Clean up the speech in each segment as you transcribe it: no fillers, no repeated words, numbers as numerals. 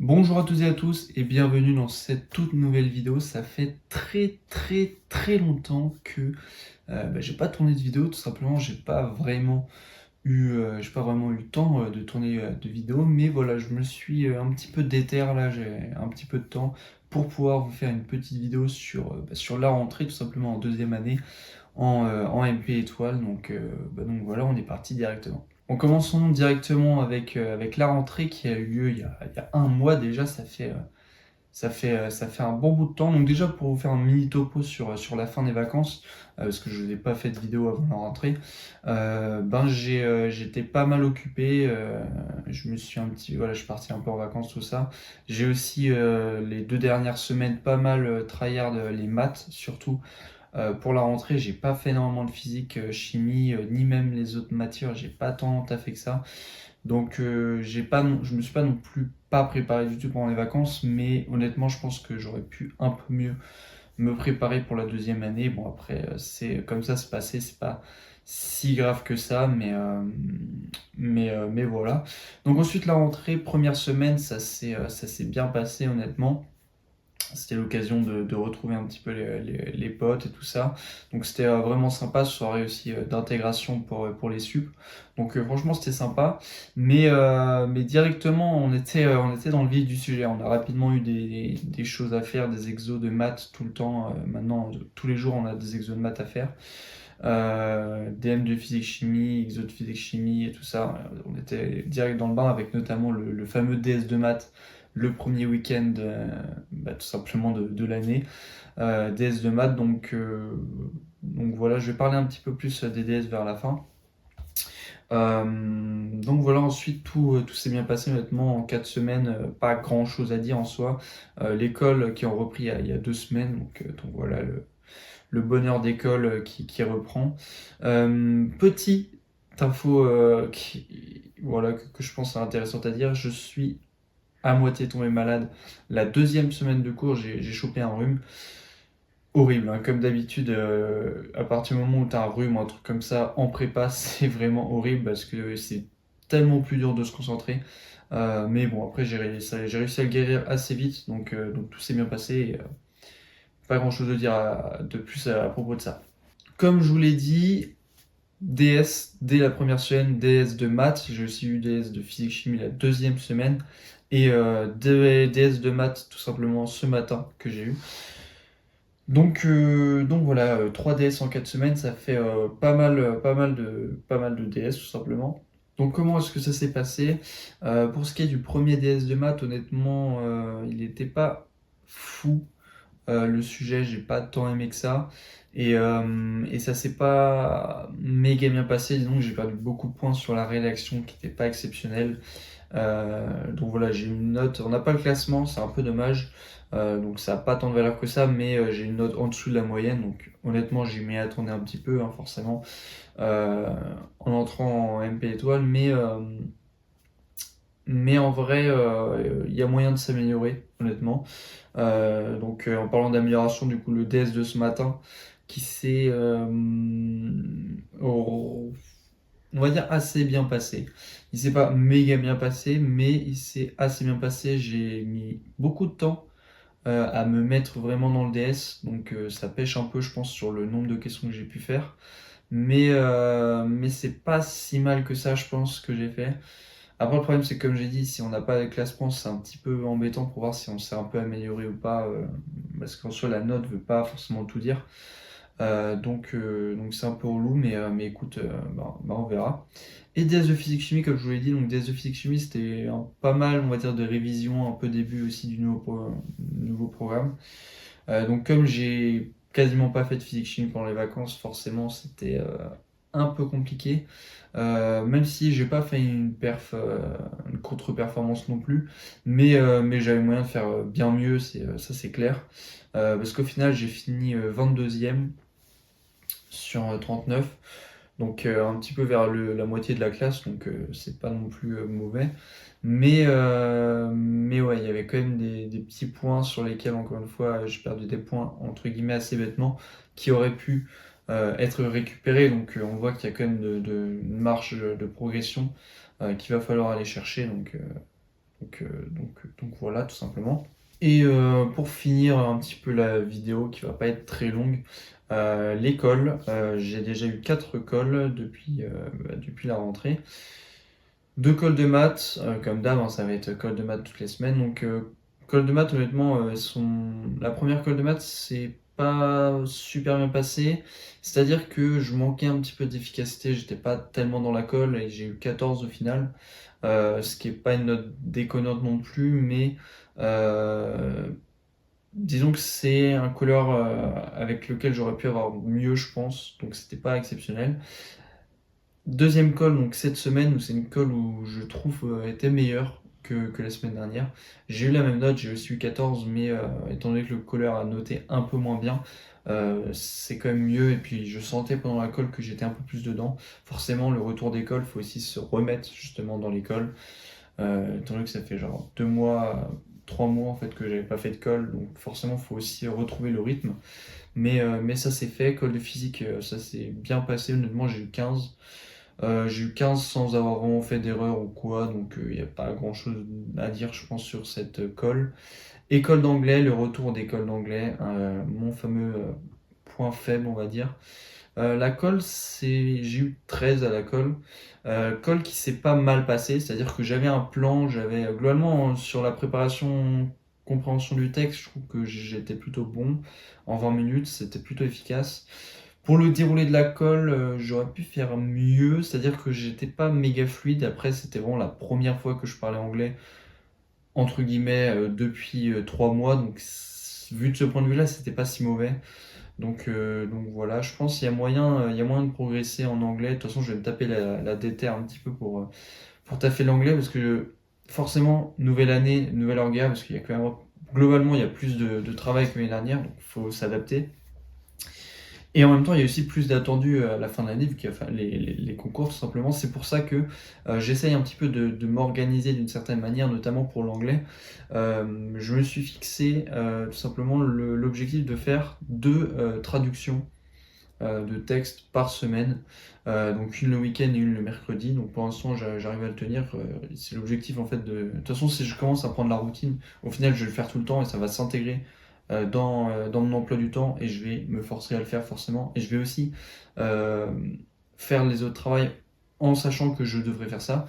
Bonjour à toutes et à tous et bienvenue dans cette toute nouvelle vidéo. Ça fait très longtemps que j'ai pas tourné de vidéo, tout simplement j'ai pas vraiment eu le temps de tourner de vidéo, mais voilà, je me suis un petit peu déter là, j'ai un petit peu de temps pour pouvoir vous faire une petite vidéo sur la rentrée, tout simplement en deuxième année en MP étoile. Donc voilà, on est parti directement. En commençons directement avec la rentrée qui a eu lieu il y a un mois déjà, ça fait un bon bout de temps. Donc déjà pour vous faire un mini topo sur la fin des vacances, parce que je n'ai pas fait de vidéo avant la rentrée, j'étais pas mal occupé, je suis parti un peu en vacances, tout ça. J'ai aussi les 2 dernières semaines pas mal tryhard les maths surtout. Pour la rentrée, j'ai pas fait énormément de physique, chimie, ni même les autres matières, j'ai pas tant taffé que ça. Je me suis pas non plus pas préparé du tout pendant les vacances, mais honnêtement, je pense que j'aurais pu un peu mieux me préparer pour la deuxième année. Bon, après, c'est comme ça, c'est passé, c'est pas si grave que ça, mais voilà. Donc ensuite, la rentrée, première semaine, ça s'est bien passé, honnêtement. C'était l'occasion de retrouver un petit peu les potes et tout ça. Donc c'était vraiment sympa, soirée aussi d'intégration pour les sup. Franchement c'était sympa. Mais directement on était dans le vif du sujet. On a rapidement eu des choses à faire, des exos de maths tout le temps. Maintenant tous les jours on a des exos de maths à faire. DM de physique chimie, exos de physique chimie et tout ça. On était direct dans le bain avec notamment le fameux DS de maths le premier week-end tout simplement de l'année. DS de maths, donc voilà, je vais parler un petit peu plus des DS vers la fin. Donc voilà, ensuite tout s'est bien passé honnêtement en 4 semaines, pas grand chose à dire en soi. L'école qui ont repris il y a 2 semaines, donc voilà le bonheur d'école qui reprend. Petite info voilà, que je pense intéressante à dire, je suis à moitié tombé malade. La deuxième semaine de cours, j'ai chopé un rhume. Horrible, hein. Comme d'habitude, à partir du moment où tu as un rhume ou un truc comme ça en prépa, c'est vraiment horrible parce que c'est tellement plus dur de se concentrer. Mais bon, après, j'ai réussi à le guérir assez vite, donc tout s'est bien passé. Pas grand chose de plus à propos de ça. Comme je vous l'ai dit, DS dès la première semaine, DS de maths, j'ai aussi eu DS de physique chimie la deuxième semaine, et DS de maths tout simplement ce matin que j'ai eu. Donc voilà, 3 DS en 4 semaines, ça fait pas mal de DS tout simplement. Donc comment est-ce que ça s'est passé? Pour ce qui est du premier DS de maths, honnêtement, il n'était pas fou. Le sujet, j'ai pas tant aimé que ça. Et ça s'est pas méga bien passé. Disons que j'ai perdu beaucoup de points sur la rédaction qui n'était pas exceptionnelle. Donc voilà, j'ai une note. On n'a pas le classement, c'est un peu dommage. Donc ça n'a pas tant de valeur que ça, mais j'ai une note en dessous de la moyenne. Donc honnêtement, j'y m'y attendais un petit peu, hein, forcément, euh, en entrant en MP étoile. Mais en vrai, il y a moyen de s'améliorer, honnêtement. En parlant d'amélioration, du coup, le DS de ce matin, qui s'est, on va dire, assez bien passé. Il s'est pas méga bien passé, mais il s'est assez bien passé. J'ai mis beaucoup de temps à me mettre vraiment dans le DS, ça pêche un peu, je pense, sur le nombre de questions que j'ai pu faire. Mais c'est pas si mal que ça, je pense, que j'ai fait. Après, le problème, c'est que comme j'ai dit, si on n'a pas de classement, c'est un petit peu embêtant pour voir si on s'est un peu amélioré ou pas, parce qu'en soi, la note ne veut pas forcément tout dire. Donc c'est un peu relou, mais écoute, on verra. Et DS de physique-chimie, comme je vous l'ai dit, donc DS de physique-chimie, c'était pas mal, on va dire, de révision, un peu début aussi du nouveau programme. Donc comme j'ai quasiment pas fait de physique-chimie pendant les vacances, forcément, c'était un peu compliqué. Même si j'ai pas fait une contre-performance non plus, mais j'avais moyen de faire bien mieux, ça c'est clair. Parce qu'au final j'ai fini 22e sur 39, donc un petit peu vers la moitié de la classe, donc c'est pas non plus mauvais. Mais ouais, il y avait quand même des petits points sur lesquels, encore une fois, j'ai perdu des points, entre guillemets, assez bêtement, qui auraient pu être récupérés. Donc on voit qu'il y a quand même une marge de progression qu'il va falloir aller chercher. Donc voilà, tout simplement. Et pour finir un petit peu la vidéo qui va pas être très longue, l'école, j'ai déjà eu 4 calls depuis la rentrée. 2 calls de maths, comme d'hab, hein, ça va être call de maths toutes les semaines. Donc call de maths, honnêtement, la première call de maths, c'est pas super bien passé. C'est-à-dire que je manquais un petit peu d'efficacité, j'étais pas tellement dans la colle et j'ai eu 14 au final. Ce qui est pas une note déconnante non plus, mais euh, disons que c'est un couleur avec lequel j'aurais pu avoir mieux, je pense, donc c'était pas exceptionnel. Deuxième call, donc cette semaine, où c'est une call où je trouve était meilleure que la semaine dernière. J'ai eu la même note, j'ai aussi eu 14, mais étant donné que le caller a noté un peu moins bien, c'est quand même mieux. Et puis je sentais pendant la call que j'étais un peu plus dedans. Forcément, le retour d'école, il faut aussi se remettre justement dans l'école. Étant donné que ça fait genre 2 mois, 3 mois en fait que j'avais pas fait de colle, donc forcément il faut aussi retrouver le rythme. Mais ça c'est fait, colle de physique, ça s'est bien passé, honnêtement j'ai eu 15. J'ai eu 15 sans avoir vraiment fait d'erreur ou quoi, donc il n'y a pas grand chose à dire je pense sur cette colle. École d'anglais, le retour d'école d'anglais, mon fameux point faible on va dire. La colle, j'ai eu 13 à la colle. Colle qui s'est pas mal passée, c'est-à-dire que j'avais un plan, j'avais globalement sur la préparation, compréhension du texte, je trouve que j'étais plutôt bon. En 20 minutes, c'était plutôt efficace. Pour le déroulé de la colle, j'aurais pu faire mieux, c'est-à-dire que j'étais pas méga fluide. Après, c'était vraiment la première fois que je parlais anglais, entre guillemets, depuis 3 mois. Donc, vu de ce point de vue-là, c'était pas si mauvais. Donc voilà, je pense qu'il y a il y a moyen de progresser en anglais. De toute façon, je vais me taper la déter un petit peu pour taffer l'anglais parce que forcément, nouvelle année, nouvelle orga, parce qu'il y a quand même, globalement, il y a plus de travail que l'année dernière, donc il faut s'adapter. Et en même temps, il y a aussi plus d'attendus à la fin de l'année, vu qu'il y a les concours, tout simplement. C'est pour ça que j'essaye un petit peu de m'organiser d'une certaine manière, notamment pour l'anglais. Je me suis fixé tout simplement l'objectif de faire 2 traductions de textes par semaine. Donc une le week-end et une le mercredi. Donc pour l'instant, j'arrive à le tenir. C'est l'objectif en fait de... De toute façon, si je commence à prendre la routine, au final, je vais le faire tout le temps et ça va s'intégrer dans mon emploi du temps et je vais me forcer à le faire forcément. Et je vais aussi euh, faire les autres travails en sachant que je devrais faire ça.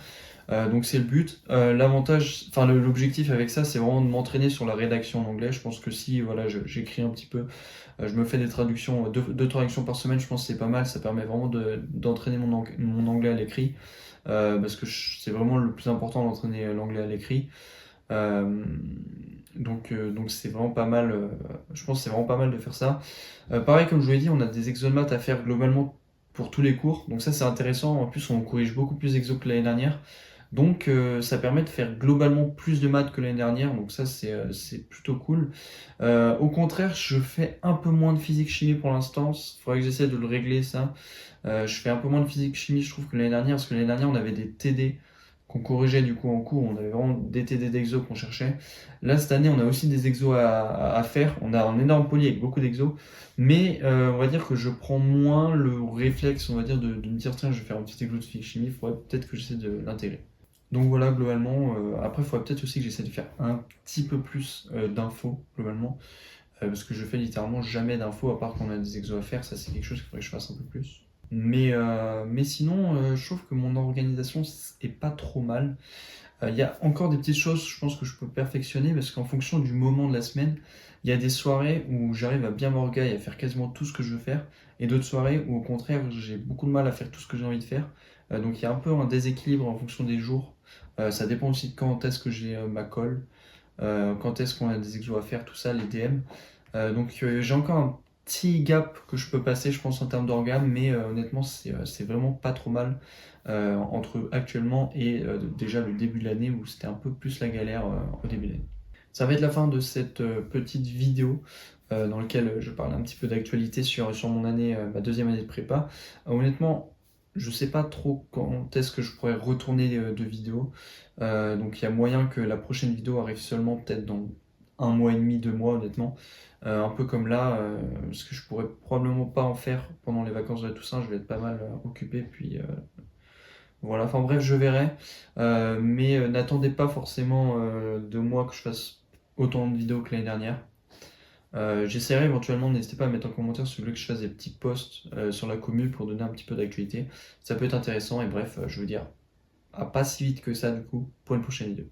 Donc c'est le but. L'avantage, enfin l'objectif avec ça, c'est vraiment de m'entraîner sur la rédaction en anglais. Je pense que si voilà, j'écris un petit peu, je me fais des traductions, 2 traductions par semaine, je pense que c'est pas mal. Ça permet vraiment d'entraîner mon anglais à l'écrit, parce que c'est vraiment le plus important d'entraîner l'anglais à l'écrit. Euh, donc c'est vraiment pas mal. Je pense que c'est vraiment pas mal de faire ça. Pareil, comme je vous l'ai dit, on a des exos de maths à faire globalement pour tous les cours. Donc ça c'est intéressant. En plus, on corrige beaucoup plus d'exos que l'année dernière. Donc ça permet de faire globalement plus de maths que l'année dernière, donc ça c'est plutôt cool. Au contraire, je fais un peu moins de physique-chimie pour l'instant, il faudrait que j'essaie de le régler ça. Je fais un peu moins de physique-chimie je trouve que l'année dernière, parce que l'année dernière on avait des TD qu'on corrigeait du coup en cours, on avait vraiment des TD d'exos qu'on cherchait. Là cette année on a aussi des exos à faire, on a un énorme poly avec beaucoup d'exos, mais on va dire que je prends moins le réflexe on va dire de me dire tiens je vais faire un petit exo de physique-chimie, il faudrait peut-être que j'essaie de l'intégrer. Donc voilà, globalement, après, il faudrait peut-être aussi que j'essaie de faire un petit peu plus d'infos, globalement, parce que je fais littéralement jamais d'infos, à part quand on a des exos à faire, ça c'est quelque chose qu'il faudrait que je fasse un peu plus. Mais sinon, je trouve que mon organisation est pas trop mal. Il y a encore des petites choses, je pense, que je peux perfectionner, parce qu'en fonction du moment de la semaine, il y a des soirées où j'arrive à bien m'organiser et à faire quasiment tout ce que je veux faire, et d'autres soirées où au contraire j'ai beaucoup de mal à faire tout ce que j'ai envie de faire. Donc il y a un peu un déséquilibre en fonction des jours. Ça dépend aussi de quand est-ce que j'ai ma colle, quand est-ce qu'on a des exos à faire, tout ça, les DM. Donc j'ai encore un petit gap que je peux passer, je pense, en termes d'organes, mais honnêtement, c'est vraiment pas trop mal entre actuellement et déjà le début de l'année où c'était un peu plus la galère au début de l'année. Ça va être la fin de cette petite vidéo dans laquelle je parle un petit peu d'actualité sur mon année, ma deuxième année de prépa. Honnêtement, je sais pas trop quand est-ce que je pourrais retourner de vidéo. Donc il y a moyen que la prochaine vidéo arrive seulement peut-être dans 1 mois et demi, 2 mois, honnêtement. Un peu comme là, parce que je pourrais probablement pas en faire pendant les vacances de la Toussaint, je vais être pas mal occupé, puis Voilà, enfin bref, je verrai. Mais n'attendez pas forcément de moi que je fasse autant de vidéos que l'année dernière. J'essaierai éventuellement, n'hésitez pas à mettre en commentaire si vous voulez que je fasse des petits posts sur la commu pour donner un petit peu d'actualité. Ça peut être intéressant et bref, je veux dire, à pas si vite que ça du coup pour une prochaine vidéo.